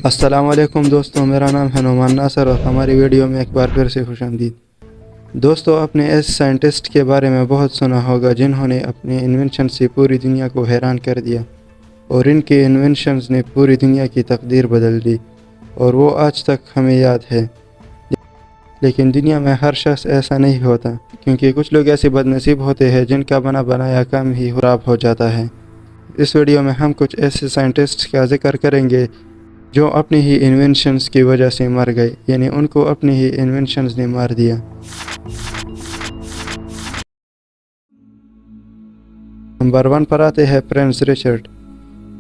السلام علیکم دوستوں، میرا نام ہے نعمان ناصر اور ہماری ویڈیو میں ایک بار پھر سے خوش آمدید۔ دوستوں، اپنے ایس سائنٹسٹ کے بارے میں بہت سنا ہوگا جنہوں نے اپنے انوینشن سے پوری دنیا کو حیران کر دیا، اور ان کے انوینشنز نے پوری دنیا کی تقدیر بدل دی، اور وہ آج تک ہمیں یاد ہے۔ لیکن دنیا میں ہر شخص ایسا نہیں ہوتا، کیونکہ کچھ لوگ ایسے بد نصیب ہوتے ہیں جن کا بنا بنایا کام ہی خراب ہو جاتا ہے۔ اس ویڈیو میں ہم کچھ ایسے سائنٹسٹ کا ذکر کریں گے جو اپنی ہی انوینشنز کی وجہ سے مر گئے، یعنی ان کو اپنی ہی انوینشنز نے مار دیا۔ نمبر 1 پر آتے ہیں پرنس رچرڈ۔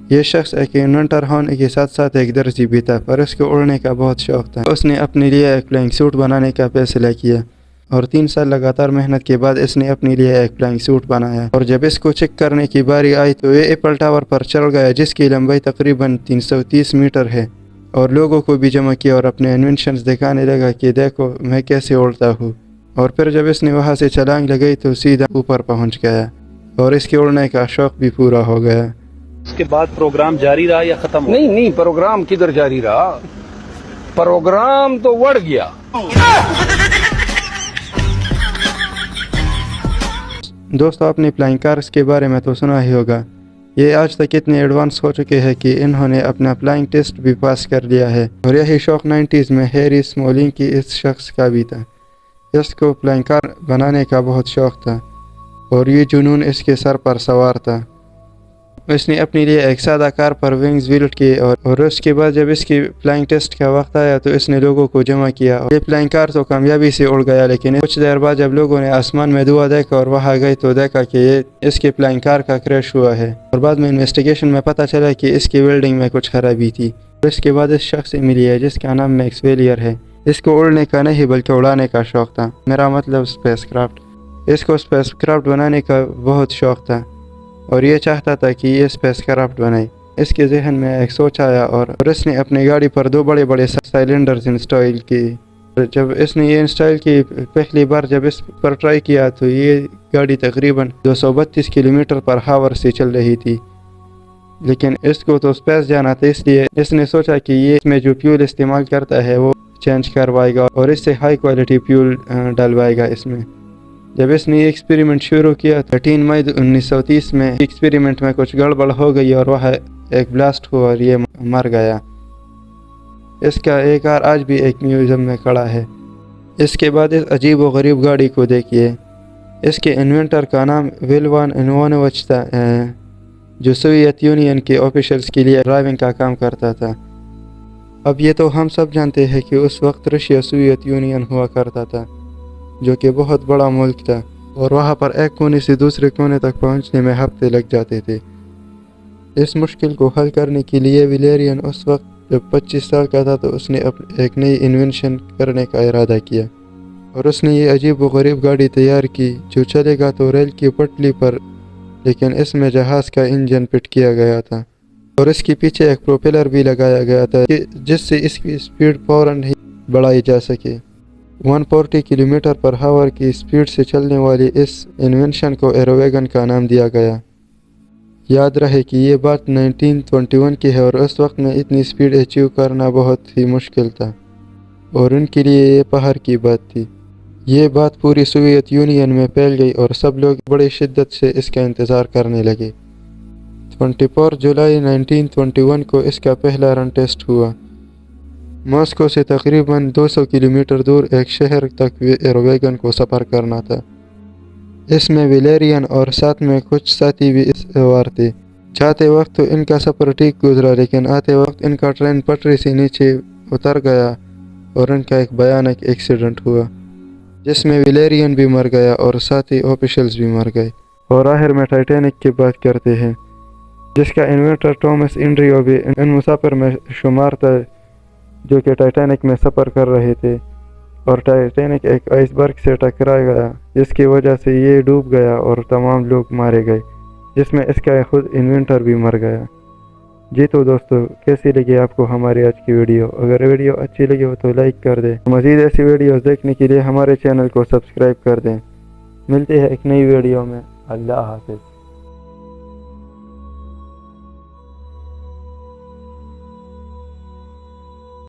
یہ شخص ایک انوینٹر ہونے کے ساتھ ساتھ ایک درزی بھی تھا، پر اس کو اڑنے کا بہت شوق تھا۔ اس نے اپنے لیے ایک فلائنگ سوٹ بنانے کا فیصلہ کیا، اور 3 سال لگاتار محنت کے بعد اس نے اپنے لیے ایک فلائنگ سوٹ بنایا، اور جب اس کو چیک کرنے کی باری آئی تو یہ ایپل ٹاور پر چڑھ گیا، جس کی لمبائی تقریباً 330 میٹر ہے، اور لوگوں کو بھی جمع کیا اور اپنے انوینشنز دکھانے لگا کہ دیکھو میں کیسے اڑتا ہوں۔ اور پھر جب اس نے وہاں سے چھلانگ لگائی تو سیدھا اوپر پہنچ گیا، اور اس کے اڑنے کا شوق بھی پورا ہو گیا۔ اس کے بعد پروگرام جاری رہا یا ختم ہو؟ نہیں، پروگرام کدھر جاری رہا، پروگرام تو اڑ گیا۔ دوستو، اپنی فلائنگ کارز کے بارے میں تو سنا ہی ہوگا۔ یہ آج تک اتنے ایڈوانس ہو چکے ہیں کہ انہوں نے اپنا فلائنگ ٹیسٹ بھی پاس کر لیا ہے، اور یہی شوق 90s میں ہیری اسمولنگ کی اس شخص کا بھی تھا۔ اس کو فلائنگ کار بنانے کا بہت شوق تھا، اور یہ جنون اس کے سر پر سوار تھا۔ اس نے اپنے لیے ایک سادہ کار پر ونگز بلڈ کیے، اور اس کے بعد جب اس کی فلائنگ ٹیسٹ کا وقت آیا تو اس نے لوگوں کو جمع کیا۔ یہ فلائنگ کار تو کامیابی سے اڑ گیا، لیکن کچھ دیر بعد جب لوگوں نے آسمان میں دھواں دیکھا اور وہاں گئے تو دیکھا کہ یہ اس کی فلائنگ کار کا کریش ہوا ہے، اور بعد میں انویسٹیگیشن میں پتہ چلا کہ اس کی ویلڈنگ میں کچھ خرابی تھی۔ اور اس کے بعد اس شخص سے ملی ہے جس کا نام میکس ویلیئر ہے۔ اس کو اڑنے کا نہیں بلکہ اڑانے کا شوق تھا، میرا مطلب اسپیس کرافٹ۔ اس کو اسپیس کرافٹ بنانے کا بہت شوق تھا، اور یہ چاہتا تھا کہ یہ اسپیس کرافٹ بنائے۔ اس کے ذہن میں ایک سوچ آیا، اور اس نے اپنی گاڑی پر 2 بڑے بڑے سائلنڈرز انسٹال کیے۔ جب اس نے یہ انسٹال کی پہلی بار جب اس پر ٹرائی کیا تو یہ گاڑی تقریباً 232 کلومیٹر پر ہاور سے چل رہی تھی، لیکن اس کو تو اسپیس جانا تھا، اس لیے اس نے سوچا کہ یہ اس میں جو فیول استعمال کرتا ہے وہ چینج کروائے گا اور اس سے ہائی کوالٹی فیول ڈلوائے گا اس میں۔ جب اس نے یہ ایکسپیریمنٹ شروع کیا 13 مئی 1930 میں ایکسپیریمنٹ میں کچھ گڑبڑ ہو گئی اور وہاں ایک بلاسٹ ہوا اور یہ مر گیا۔ اس کا ایک کار آج بھی ایک میوزیم میں کھڑا ہے۔ اس کے بعد اس عجیب و غریب گاڑی کو دیکھیے۔ اس کے انوینٹر کا نام ویلوان انوانووچ تھا، جو سوویت یونین کے آفیشلز کے لیے ڈرائیونگ کا کام کرتا تھا۔ اب یہ تو ہم سب جانتے ہیں کہ اس وقت رشیا سوویت یونین ہوا کرتا تھا، جو کہ بہت بڑا ملک تھا، اور وہاں پر ایک کونے سے دوسرے کونے تک پہنچنے میں ہفتے لگ جاتے تھے۔ اس مشکل کو حل کرنے کے لیے ویلیرین اس وقت جب 25 سال کا تھا تو اس نے ایک نئی انوینشن کرنے کا ارادہ کیا، اور اس نے یہ عجیب و غریب گاڑی تیار کی جو چلے گا تو ریل کی پٹری پر، لیکن اس میں جہاز کا انجن فٹ کیا گیا تھا، اور اس کے پیچھے ایک پروپیلر بھی لگایا گیا تھا جس سے اس کی اسپیڈ فوراً ہی بڑھائی جا سکے۔ 140 کلومیٹر پر ہاور کی اسپیڈ سے چلنے والی اس انوینشن کو ایروویگن کا نام دیا گیا۔ یاد رہے کہ یہ بات 1921 کی ہے، اور اس وقت میں اتنی اسپیڈ اچیو کرنا بہت ہی مشکل تھا، اور ان کے لیے یہ پہاڑ کی بات تھی۔ یہ بات پوری سوویت یونین میں پھیل گئی اور سب لوگ بڑی شدت سے اس کا انتظار کرنے لگے۔ 24 جولائی 1921 کو اس کا پہلا رن ٹیسٹ ہوا۔ ماسکو سے تقریباً 200 کلومیٹر دور ایک شہر تک ایروویگن کو سفر کرنا تھا۔ اس میں ویلیرین اور ساتھ میں کچھ ساتھی بھی سوار تھے۔ جاتے وقت تو ان کا سفر ٹھیک گزرا، لیکن آتے وقت ان کا ٹرین پٹری سے نیچے اتر گیا اور ان کا ایک بھیانک ایکسیڈنٹ ہوا، جس میں ویلیرین بھی مر گیا اور ساتھی آفیشلز بھی مر گئے۔ اور آخر میں ٹائٹینک کی بات کرتے ہیں، جس کا انوینٹر توماس انڈریو بھی ان مسافر میں شمار تھا جو کہ ٹائٹینک میں سفر کر رہے تھے، اور ٹائٹینک ایک آئس برگ سے ٹکرا گیا جس کی وجہ سے یہ ڈوب گیا اور تمام لوگ مارے گئے، جس میں اس کا خود انوینٹر بھی مر گیا۔ جی تو دوستو، کیسی لگی آپ کو ہماری آج کی ویڈیو؟ اگر ویڈیو اچھی لگی ہو تو لائک کر دیں، مزید ایسی ویڈیوز دیکھنے کے لیے ہمارے چینل کو سبسکرائب کر دیں۔ ملتے ہیں ایک نئی ویڈیو میں، اللہ حافظ۔